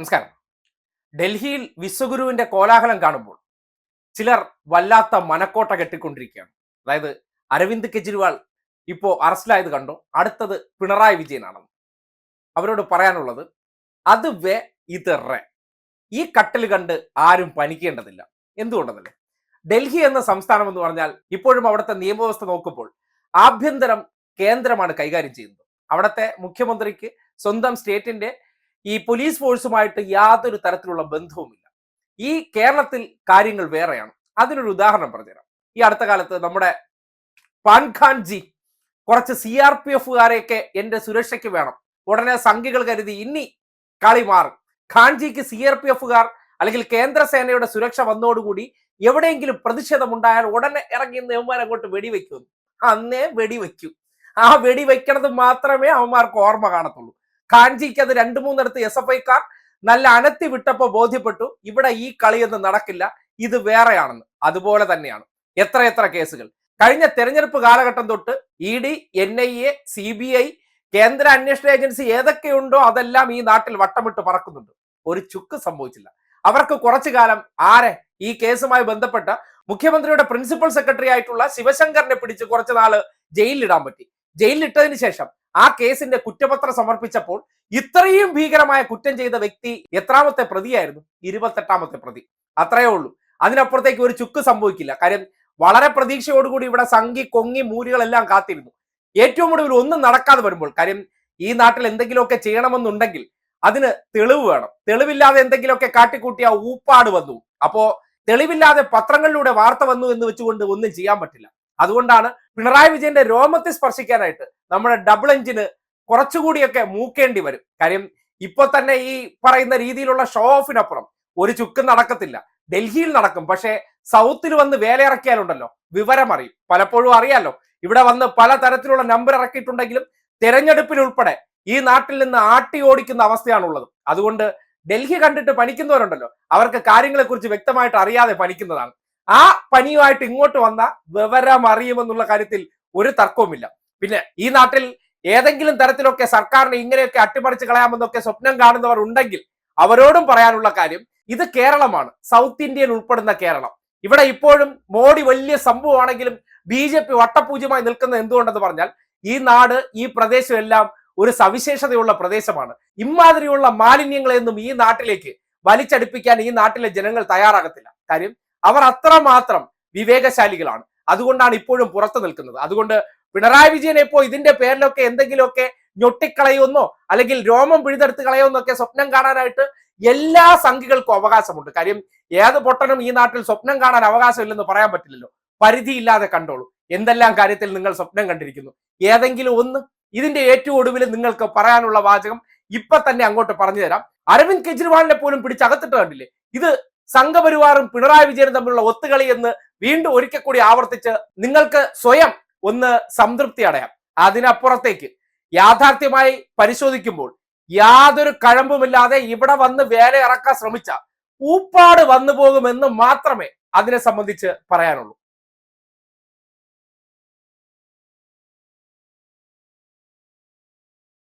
നമസ്കാരം. ഡൽഹിയിൽ വിശ്വഗുരുവിന്റെ കോലാഹലം കാണുമ്പോൾ ചിലർ വല്ലാത്ത മനക്കോട്ട കെട്ടിക്കൊണ്ടിരിക്കുകയാണ്. അതായത് അരവിന്ദ് കെജ്രിവാൾ ഇപ്പോ അറസ്റ്റിലായത് കണ്ടോ, അടുത്തത് പിണറായി വിജയനാണെന്ന്. അവരോട് പറയാനുള്ളത് അത് വേ ഇത് റേ. ഈ കട്ടിൽ കണ്ട് ആരും പനിക്കേണ്ടതില്ല. എന്തുകൊണ്ടെന്നല്ലേ, ഡൽഹി എന്ന സംസ്ഥാനം എന്ന് പറഞ്ഞാൽ ഇപ്പോഴും അവിടുത്തെ നിയമവ്യവസ്ഥ നോക്കുമ്പോൾ ആഭ്യന്തരം കേന്ദ്രമാണ് കൈകാര്യം ചെയ്യുന്നത്. അവിടുത്തെ മുഖ്യമന്ത്രിക്ക് സ്വന്തം സ്റ്റേറ്റിന്റെ ഈ പോലീസ് ഫോഴ്സുമായിട്ട് യാതൊരു തരത്തിലുള്ള ബന്ധവുമില്ല. ഈ കേരളത്തിൽ കാര്യങ്ങൾ വേറെയാണ്. അതിനൊരു ഉദാഹരണം പറഞ്ഞുതരാം. ഈ അടുത്ത കാലത്ത് നമ്മുടെ പാൻഖാൻജി കുറച്ച് CRPFകാരെയൊക്കെ എന്റെ സുരക്ഷയ്ക്ക് വേണം, ഉടനെ സംഘികൾ കരുതി ഇനി കളി മാറും. ഖാൻജിക്ക് CRPFകാർ അല്ലെങ്കിൽ കേന്ദ്രസേനയുടെ സുരക്ഷ വന്നോടുകൂടി എവിടെയെങ്കിലും പ്രതിഷേധമുണ്ടായാൽ ഉടനെ ഇറങ്ങി യവന്മാർ അങ്ങോട്ട് വെടിവെക്കും. അന്നേ വെടിവെക്കൂ. ആ വെടിവെക്കണത് മാത്രമേ അവന്മാർക്ക് ഓർമ്മ കാണത്തുള്ളൂ. ഖാൻജിക്ക് അത് 2-3 SFIക്കാർ നല്ല അനത്തി വിട്ടപ്പോ ബോധ്യപ്പെട്ടു, ഇവിടെ ഈ കളിയൊന്നും നടക്കില്ല, ഇത് വേറെയാണെന്ന്. അതുപോലെ തന്നെയാണ് എത്ര കേസുകൾ കഴിഞ്ഞ തെരഞ്ഞെടുപ്പ് കാലഘട്ടം തൊട്ട് ED, NIA, CBI, കേന്ദ്ര അന്വേഷണ ഏജൻസി ഏതൊക്കെയുണ്ടോ അതെല്ലാം ഈ നാട്ടിൽ വട്ടമിട്ട് പറക്കുന്നുണ്ട്. ഒരു ചുക്ക് സംഭവിച്ചില്ല. അവർക്ക് കുറച്ചു കാലം ഈ കേസുമായി ബന്ധപ്പെട്ട മുഖ്യമന്ത്രിയുടെ പ്രിൻസിപ്പൽ സെക്രട്ടറി ആയിട്ടുള്ള ശിവശങ്കറിനെ പിടിച്ച് കുറച്ചു നാള് ജയിലിലിടാൻ പറ്റി. ജയിലിലിട്ടതിന് ശേഷം ആ കേസിന്റെ കുറ്റപത്രം സമർപ്പിച്ചപ്പോൾ ഇത്രയും ഭീകരമായ കുറ്റം ചെയ്ത വ്യക്തി എത്രാമത്തെ പ്രതിയായിരുന്നു? 28ാമത്തെ പ്രതി. അത്രയേ ഉള്ളൂ. അതിനപ്പുറത്തേക്ക് ഒരു ചുക്ക് സംഭവിക്കില്ല. കാര്യം വളരെ പ്രതീക്ഷയോടുകൂടി ഇവിടെ സംഘി കൊങ്ങി മൂരികളെല്ലാം കാത്തിരുന്നു. ഏറ്റവും ഒടുവിൽ ഒന്നും നടക്കാതെ വരുമ്പോൾ, കാര്യം ഈ നാട്ടിൽ എന്തെങ്കിലുമൊക്കെ ചെയ്യണമെന്നുണ്ടെങ്കിൽ അതിന് തെളിവ് വേണം. തെളിവില്ലാതെ എന്തെങ്കിലുമൊക്കെ കാട്ടിക്കൂട്ടിയ ഊപ്പാട് വന്നു. അപ്പോ തെളിവില്ലാതെ പത്രങ്ങളിലൂടെ വാർത്ത വന്നു എന്ന് വെച്ചുകൊണ്ട് ഒന്നും ചെയ്യാൻ പറ്റില്ല. അതുകൊണ്ടാണ് പിണറായി വിജയന്റെ രോമത്തെ സ്പർശിക്കാനായിട്ട് നമ്മുടെ ഡബിൾ എഞ്ചിന് കുറച്ചുകൂടിയൊക്കെ മൂക്കേണ്ടി വരും. കാര്യം ഇപ്പൊ തന്നെ ഈ പറയുന്ന രീതിയിലുള്ള ഷോ ഓഫിനപ്പുറം ഒരു ചുക്കും നടക്കത്തില്ല. ഡൽഹിയിൽ നടക്കും, പക്ഷേ സൗത്തിൽ വന്ന് വേലയിറക്കിയാലുണ്ടല്ലോ വിവരം അറിയും. പലപ്പോഴും അറിയാലോ, ഇവിടെ വന്ന് പല തരത്തിലുള്ള നമ്പർ ഇറക്കിയിട്ടുണ്ടെങ്കിലും തെരഞ്ഞെടുപ്പിൽ ഉൾപ്പെടെ ഈ നാട്ടിൽ നിന്ന് ആട്ടി ഓടിക്കുന്ന അവസ്ഥയാണുള്ളത്. അതുകൊണ്ട് ഡൽഹി കണ്ടിട്ട് പനിക്കുന്നവരുണ്ടല്ലോ, അവർക്ക് കാര്യങ്ങളെ കുറിച്ച് വ്യക്തമായിട്ട് അറിയാതെ പനിക്കുന്നതാണ്. ആ പനിയുമായിട്ട് ഇങ്ങോട്ട് വന്ന വിവരം അറിയുമെന്നുള്ള കാര്യത്തിൽ ഒരു തർക്കവുമില്ല. പിന്നെ ഈ നാട്ടിൽ ഏതെങ്കിലും തരത്തിലൊക്കെ സർക്കാരിനെ ഇങ്ങനെയൊക്കെ അട്ടിമറിച്ച് കളയാമെന്നൊക്കെ സ്വപ്നം കാണുന്നവർ ഉണ്ടെങ്കിൽ അവരോടും പറയാനുള്ള കാര്യം, ഇത് കേരളമാണ്, സൗത്ത് ഇന്ത്യയിൽ ഉൾപ്പെടുന്ന കേരളം. ഇവിടെ ഇപ്പോഴും മോഡി വലിയ സംഭവമാണെങ്കിലും BJP വട്ടപൂജ്യമായി നിൽക്കുന്നത് എന്തുകൊണ്ടെന്ന് പറഞ്ഞാൽ, ഈ നാട്, ഈ പ്രദേശം എല്ലാം ഒരു സവിശേഷതയുള്ള പ്രദേശമാണ്. ഇമാതിരിയുള്ള മാലിന്യങ്ങളെയൊന്നും ഈ നാട്ടിലേക്ക് വലിച്ചടിപ്പിക്കാൻ ഈ നാട്ടിലെ ജനങ്ങൾ തയ്യാറാകത്തില്ല. കാര്യം അവർ അത്രമാത്രം വിവേകശാലികളാണ്. അതുകൊണ്ടാണ് ഇപ്പോഴും പുറത്തു നിൽക്കുന്നത്. അതുകൊണ്ട് പിണറായി വിജയനെ ഇപ്പോ ഇതിന്റെ പേരിലൊക്കെ എന്തെങ്കിലുമൊക്കെ ഞൊട്ടിക്കളയുമെന്നോ അല്ലെങ്കിൽ രോമം പിഴുതെടുത്ത് കളയുമെന്നൊക്കെ സ്വപ്നം കാണാനായിട്ട് എല്ലാ സംഘികൾക്കും അവകാശമുണ്ട്. കാര്യം ഏത് പൊട്ടനും ഈ നാട്ടിൽ സ്വപ്നം കാണാൻ അവകാശമില്ലെന്ന് പറയാൻ പറ്റില്ലല്ലോ. പരിധിയില്ലാതെ കണ്ടോളൂ. എന്തെല്ലാം കാര്യത്തിൽ നിങ്ങൾ സ്വപ്നം കണ്ടിരിക്കുന്നു, ഏതെങ്കിലും ഒന്ന്. ഇതിന്റെ ഏറ്റവും ഒടുവിൽ നിങ്ങൾക്ക് പറയാനുള്ള വാചകം ഇപ്പൊ തന്നെ അങ്ങോട്ട് പറഞ്ഞു തരാം. അരവിന്ദ് കെജ്രിവാളിനെ പോലും പിടിച്ചകത്തിട്ട് കണ്ടില്ലേ? ഇത് സംഘപരിവാറും പിണറായി വിജയനും തമ്മിലുള്ള ഒത്തുകളി എന്ന് വീണ്ടും ഒരിക്കൽ കൂടി ആവർത്തിച്ച് നിങ്ങൾക്ക് സ്വയം ഒന്ന് സംതൃപ്തി അടയാം. അതിനപ്പുറത്തേക്ക് യാഥാർത്ഥ്യമായി പരിശോധിക്കുമ്പോൾ യാതൊരു കഴമ്പുമില്ലാതെ ഇവിടെ വന്ന് വേല ഇറക്കാൻ ശ്രമിച്ച ഊപ്പാട് വന്നു പോകുമെന്ന് മാത്രമേ അതിനെ സംബന്ധിച്ച് പറയാനുള്ളൂ.